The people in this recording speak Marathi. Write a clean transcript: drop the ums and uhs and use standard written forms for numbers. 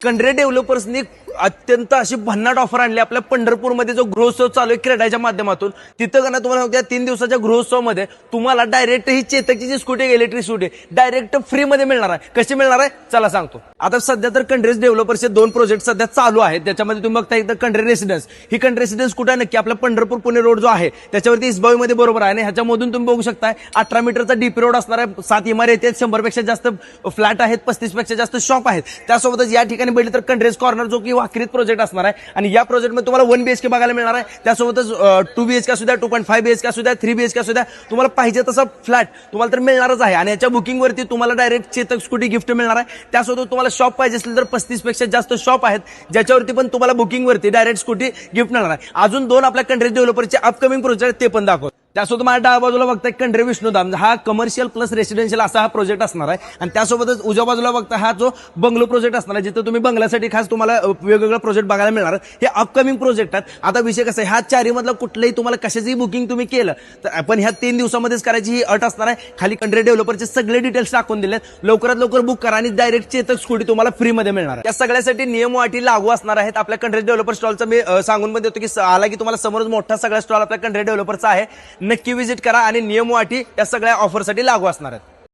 कंडरे डेव्हलपर्सनी अत्यंत अशी भन्नाट ऑफर आणली आपल्या पंढरपूरमध्ये जो गृहोत्सव चालू आहे क्रेडाच्या माध्यमातून. तिथं का ना तुम्हाला सांगतो 3 दिवसाच्या गृहोत्सवामध्ये तुम्हाला डायरेक्ट ही चेतकची जी स्कूटी इलेक्ट्रिक स्कूटी डायरेक्ट फ्रीमध्ये मिळणार आहे. कशी मिळणार आहे चला सांगतो. आता सध्या तर कंड्रेस डेव्हलपर्सचे 2 प्रोजेक्ट सध्या चालू आहेत. त्याच्यामध्ये तुम्ही बघता एकदा कंड्रे रेसिडेन्स. ही कंड्रे रेसिडेन्स कुठे आहे नक्की आपला पंढरपूर पुणे रोड जो आहे त्याच्यावरती इसबावीमध्ये बरोबर आहे. आणि ह्याच्यामधून तुम्ही बघू शकता 18 मीटरचा डीपी रोड असणार आहे. 7 इमारती आहेत, 100 पेक्षा जास्त फ्लॅट आहेत, 35 पेक्षा जास्त शॉप आहेत. त्यासोबतच या ठिकाणी बघितलं तर कंड्रेस कॉर्नर जो की वाकरीत प्रोजेक्ट असणार आहे. आणि या प्रोजेक्टमध्ये तुम्हाला 1 BHK बघायला मिळणार आहे. त्यासोबतच 2 BHK असू द्या, 2.5 BHK असू द्या, 3 BHK असू द्या, तुम्हाला पाहिजे तसा फ्लॅट तुम्हाला तर मिळणारच आहे. आणि याच्या बुकिंगवरती तुम्हाला डायरेक्ट चेतक स्कूटी गिफ्ट मिळणार आहे. त्यासोबत तुम्हाला शॉप पाहिजे असेल तर 35 पेक्षा जास्त शॉप आहेत ज्याच्यावरती पण तुम्हाला बुकिंगवरती डायरेक्ट स्कूटी गिफ्ट मिळणार आहे. अजून 2 आपल्या कंड्रेस डेव्हलपरचे अपकमिंग प्रोजेक्ट ते पण दाखवतो. त्यासोबत माझ्या डाव्या बाजूला बघताय कंड्रे विष्णुधाम. हा कमर्शियल प्लस रेसिडेन्शियल असा हा प्रोजेक्ट असणार आहे. आणि त्यासोबतच उजव्या बाजूला बघता हा जो बंगलो प्रोजेक्ट असणार आहे जिथे तुम्ही बंगल्यासाठी खास तुम्हाला वेगवेगळे प्रोजेक्ट बघायला मिळणार. हे अपकमिंग प्रोजेक्ट आहेत. आता विषय कसा आहे, ह्या 4 मधला कुठलंही तुम्हाला कशाचंही बुकिंग तुम्ही केलं तर आपण ह्या 3 दिवसामध्येच करायची ही अट असणार आहे. खाली कंड्रे डेव्हलपरचे सगळे डिटेल्स टाकून दिलेत. लवकरात लवकर बुक करा आणि डायरेक्ट चेतक स्कूटी तुम्हाला फ्रीमध्ये मिळणार आहे. या सगळ्यासाठी नियम व अटी लागू असणार आहेत. आपल्या कंड्रे डेव्हलपर स्टॉलचा मी सांगून पण देतो की आला की तुम्हाला समोरच मोठा सगळा स्टॉल आपल्या कंड्रे डेव्हलपरचा आहे. नक्की व्हिजिट करा आणि नियम व अटी या सगळ्या ऑफरसाठी लागू असणार आहेत.